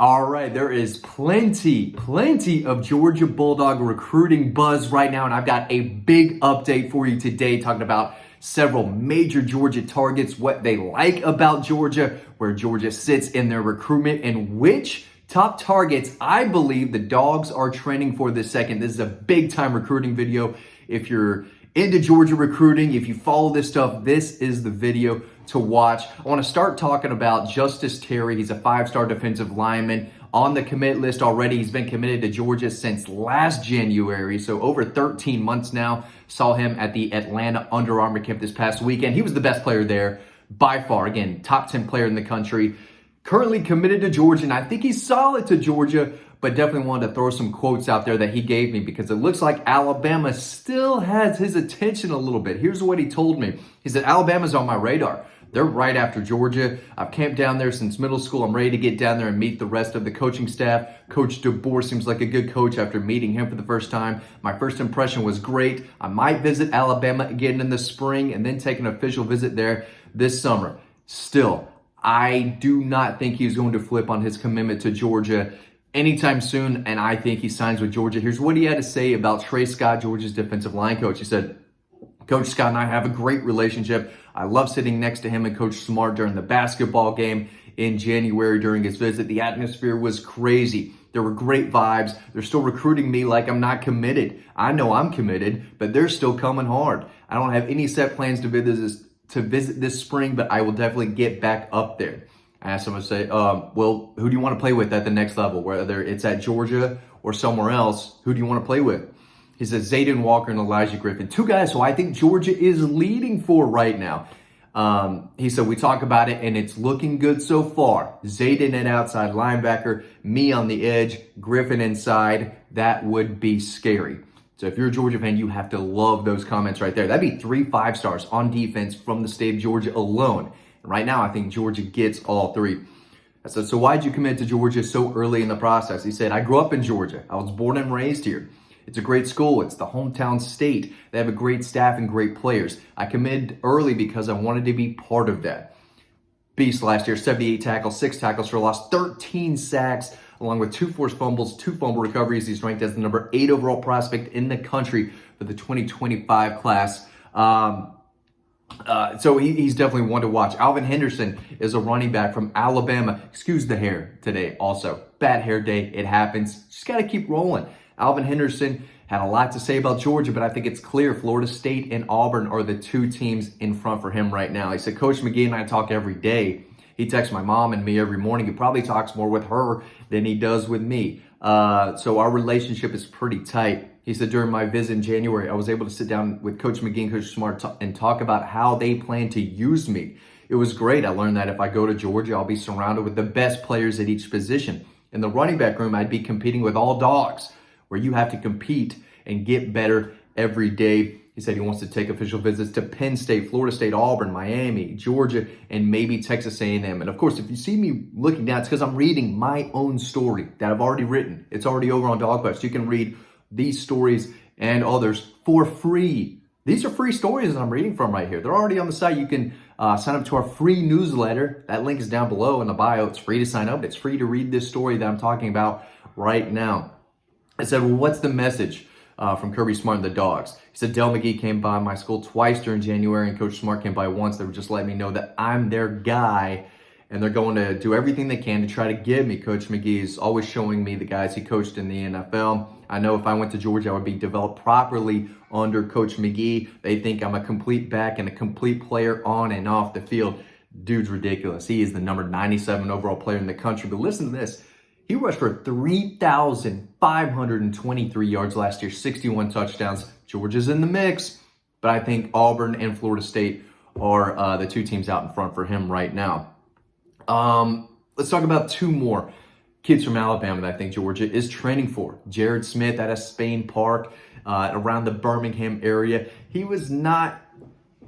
All right, there is plenty of Georgia Bulldog recruiting buzz right now, and I've got a big update for you today talking about several major Georgia targets, what they like about Georgia, where Georgia sits in their recruitment, and which top targets I believe the Dogs are training for this second. This is a big time recruiting video. If you're into Georgia recruiting, if you follow this stuff, this is the video to watch. I want to start talking about Justice Terry. He's a 5-star defensive lineman on the commit list already. He's been committed to Georgia since last January, so over 13 months now. Saw him at the Atlanta Under Armour camp this past weekend. He was the best player there by far. Again, top 10 player in the country. Currently committed to Georgia, and I think he's solid to Georgia, but definitely wanted to throw some quotes out there that he gave me because it looks like Alabama still has his attention a little bit. Here's what he told me. He said, Alabama's on my radar. They're right after Georgia. I've camped down there since middle school. I'm ready to get down there and meet the rest of the coaching staff. Coach DeBoer seems like a good coach after meeting him for the first time. My first impression was great. I might visit Alabama again in the spring and then take an official visit there this summer. Still, I do not think he's going to flip on his commitment to Georgia anytime soon, and I think he signs with Georgia. Here's what he had to say about Trey Scott, Georgia's defensive line coach. He said, Coach Scott and I have a great relationship. I love sitting next to him and Coach Smart during the basketball game in January during his visit. The atmosphere was crazy. There were great vibes. They're still recruiting me like I'm not committed. I know I'm committed, but they're still coming hard. I don't have any set plans to visit this spring, but I will definitely get back up there. I asked him to say, well, who do you want to play with at the next level? Whether it's at Georgia or somewhere else, who do you want to play with? He says Zayden Walker and Elijah Griffin, two guys who I think Georgia is leading for right now. He said, we talk about it and it's looking good so far. Zayden at outside linebacker, me on the edge, Griffin inside. That would be scary. So if you're a Georgia fan, you have to love those comments right there. That'd be 3 5-stars on defense from the state of Georgia alone. And right now, I think Georgia gets all 3. I said, so why'd you commit to Georgia so early in the process? He said, I grew up in Georgia. I was born and raised here. It's a great school. It's the hometown state. They have a great staff and great players. I committed early because I wanted to be part of that. Beast last year, 78 tackles, 6 tackles for loss, 13 sacks, along with 2 forced fumbles, 2 fumble recoveries. He's ranked as the number 8 overall prospect in the country for the 2025 class. So he's definitely one to watch. Alvin Henderson is a running back from Alabama. Excuse the hair today also. Bad hair day. It happens. Just got to keep rolling. Alvin Henderson had a lot to say about Georgia, but I think it's clear Florida State and Auburn are the 2 teams in front for him right now. He said, Coach McGee and I talk every day. He texts my mom and me every morning. He probably talks more with her than he does with me. So our relationship is pretty tight. He said, during my visit in January, I was able to sit down with Coach McGee and Coach Smart and talk about how they plan to use me. It was great. I learned that if I go to Georgia, I'll be surrounded with the best players at each position. In the running back room, I'd be competing with all dogs, where you have to compete and get better every day. He said he wants to take official visits to Penn State, Florida State, Auburn, Miami, Georgia, and maybe Texas A&M. And of course, if you see me looking down, it's because I'm reading my own story that I've already written. It's already over on Dawg. You can read these stories and others for free. These are free stories that I'm reading from right here. They're already on the site. You can sign up to our free newsletter. That link is down below in the bio. It's free to sign up. It's free to read this story that I'm talking about right now. I said, well, what's the message from Kirby Smart and the Dogs? He said, Del McGee came by my school twice during January and Coach Smart came by once. They were just letting me know that I'm their guy and they're going to do everything they can to try to get me. Coach McGee is always showing me the guys he coached in the NFL. I know if I went to Georgia, I would be developed properly under Coach McGee. They think I'm a complete back and a complete player on and off the field. Dude's ridiculous. He is the number 97 overall player in the country. But listen to this. He rushed for 3,523 yards last year, 61 touchdowns. Georgia's in the mix, but I think Auburn and Florida State are the 2 teams out in front for him right now. Let's talk about 2 more kids from Alabama that I think Georgia is training for. Jared Smith out of Spain Park, around the Birmingham area. He was not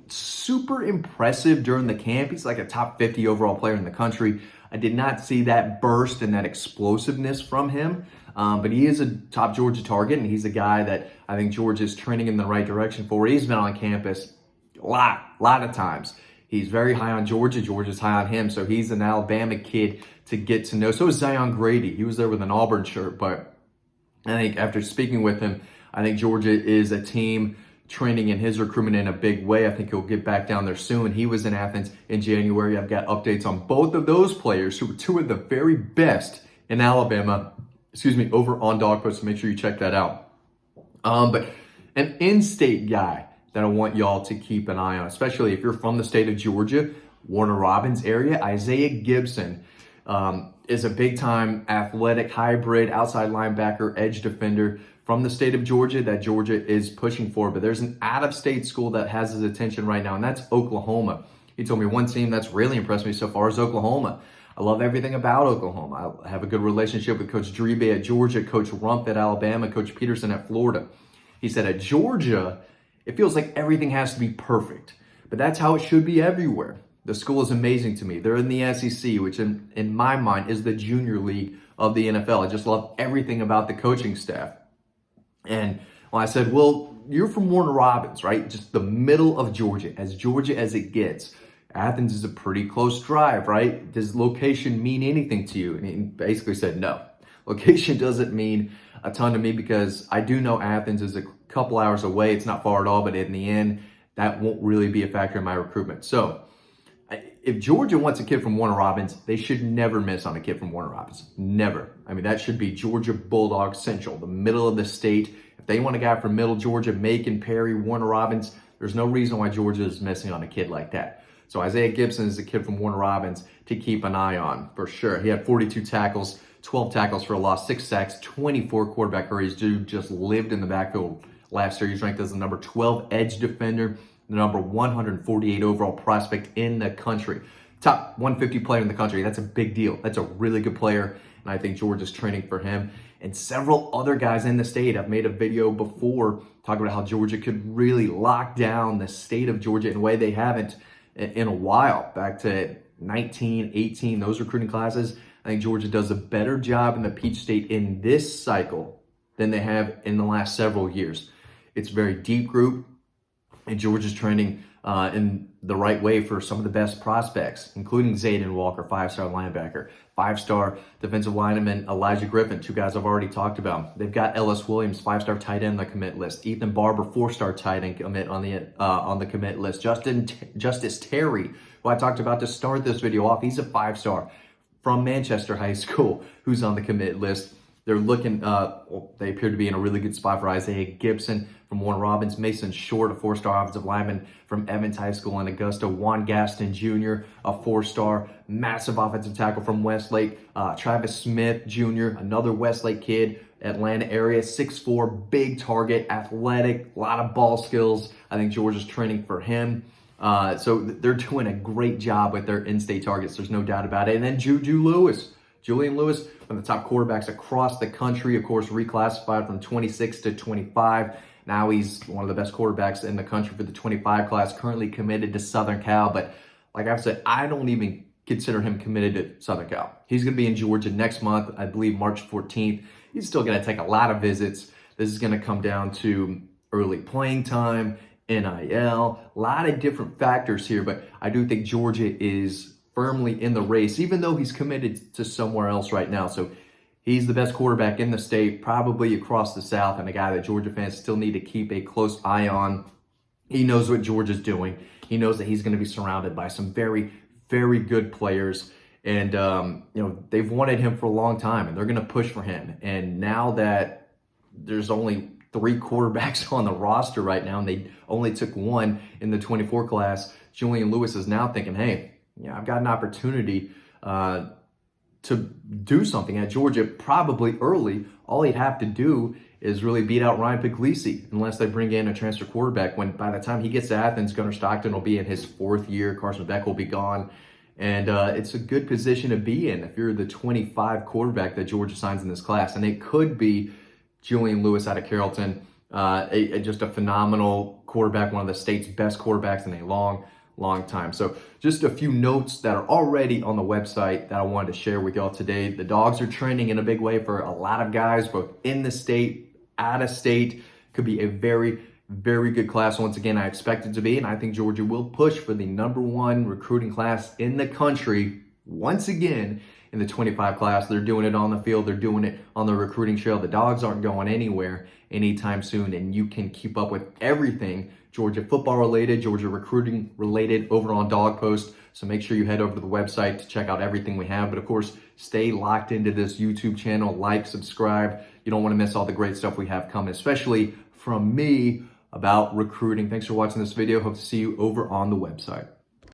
super impressive during the camp. He's like a top 50 overall player in the country. I did not see that burst and that explosiveness from him, but he is a top Georgia target, and he's a guy that I think Georgia is trending in the right direction for. He's been on campus a lot of times. He's very high on Georgia. Georgia's high on him. So he's an Alabama kid to get to know. So is Zion Grady. He was there with an Auburn shirt. But I think after speaking with him, I think Georgia is a team trending in his recruitment in a big way. I think he'll get back down there soon. He was in Athens in January. I've got updates on both of those players who were two of the very best in Alabama, over on Dawg Post. So make sure you check that out. But an in-state guy that I want y'all to keep an eye on, especially if you're from the state of Georgia, Warner Robins area, Isaiah Gibson is a big-time athletic hybrid outside linebacker, edge defender from the state of Georgia that Georgia is pushing for. But there's an out-of-state school that has his attention right now, and that's Oklahoma. He told me one team that's really impressed me so far is Oklahoma. I love everything about Oklahoma. I have a good relationship with Coach Drebe at Georgia, Coach Rump at Alabama, Coach Peterson at Florida. He said at Georgia, it feels like everything has to be perfect, but that's how it should be everywhere. The school is amazing to me. They're in the SEC, which in my mind is the junior league of the NFL. I just love everything about the coaching staff. And when I said, well, you're from Warner Robins, right? Just the middle of Georgia as it gets. Athens is a pretty close drive, right? Does location mean anything to you? And he basically said, no. Location doesn't mean a ton to me because I do know Athens is a couple hours away. It's not far at all, but in the end, that won't really be a factor in my recruitment. So if Georgia wants a kid from Warner Robins, they should never miss on a kid from Warner Robins. Never. I mean, that should be Georgia Bulldog Central, the middle of the state. If they want a guy from middle Georgia, Macon, Perry, Warner Robins, there's no reason why Georgia is missing on a kid like that. So Isaiah Gibson is a kid from Warner Robins to keep an eye on for sure. He had 42 tackles, 12 tackles for a loss, 6 sacks, 24 quarterback hurries. Dude just lived in the backfield last year. He's ranked as the number 12 edge defender, the number 148 overall prospect in the country. Top 150 player in the country. That's a big deal. That's a really good player. And I think Georgia's training for him. And several other guys in the state. I've made a video before talking about how Georgia could really lock down the state of Georgia in a way they haven't in a while. Back to 19, 18, those recruiting classes. I think Georgia does a better job in the Peach State in this cycle than they have in the last several years. It's a very deep group, and Georgia's trending in the right way for some of the best prospects, including Zayden Walker, 5-star linebacker, 5-star defensive lineman Elijah Griffin, 2 guys I've already talked about. They've got Ellis Williams, 5-star tight end on the commit list. Ethan Barber, 4-star tight end commit on the commit list. Justice Terry, who I talked about to start this video off, he's a 5-star from Manchester High School, who's on the commit list. They're looking, they appear to be in a really good spot for Isaiah Gibson from Warner Robins, Mason Short, a 4-star offensive lineman from Evans High School in Augusta, Juan Gaston Jr., a 4-star massive offensive tackle from Westlake, Travis Smith Jr., another Westlake kid, Atlanta area, 6'4", big target, athletic, a lot of ball skills. I think Georgia's training for him. So they're doing a great job with their in-state targets. There's no doubt about it. And then Julian Lewis, one of the top quarterbacks across the country, of course, reclassified from 26 to 25. Now he's one of the best quarterbacks in the country for the 25 class, currently committed to Southern Cal. But like I've said, I don't even consider him committed to Southern Cal. He's going to be in Georgia next month, I believe March 14th. He's still going to take a lot of visits. This is going to come down to early playing time, NIL, a lot of different factors here. But I do think Georgia is firmly in the race, even though he's committed to somewhere else right now. So he's the best quarterback in the state, probably across the South, and a guy that Georgia fans still need to keep a close eye on. He knows what Georgia's doing. He knows that he's going to be surrounded by some very, very good players. And, they've wanted him for a long time, and they're going to push for him. And now that there's only 3 quarterbacks on the roster right now, and they only took 1 in the 24 class, Julian Lewis is now thinking, hey, I've got an opportunity to do something at Georgia probably early. All he'd have to do is really beat out Ryan Puglisi, unless they bring in a transfer quarterback. When by the time he gets to Athens, Gunnar Stockton will be in his 4th year. Carson Beck will be gone. And it's a good position to be in if you're the 25 quarterback that Georgia signs in this class. And it could be Julian Lewis out of Carrollton, just a phenomenal quarterback, one of the state's best quarterbacks in a long time. So just a few notes that are already on the website that I wanted to share with y'all today. The Dawgs are trending in a big way for a lot of guys, both in the state, out of state. Could be a very, Very good class once again. I expect it to be, and I think Georgia will push for the #1 recruiting class in the country once again in the 25 class. They're doing it on the field. They're doing it on the recruiting trail. The Dogs aren't going anywhere anytime soon, and you can keep up with everything Georgia football related, Georgia recruiting related over on Dawg Post. So make sure you head over to the website to check out everything we have. But of course, stay locked into this YouTube channel, like, subscribe. You don't want to miss all the great stuff we have coming, especially from me about recruiting. Thanks for watching this video. Hope to see you over on the website.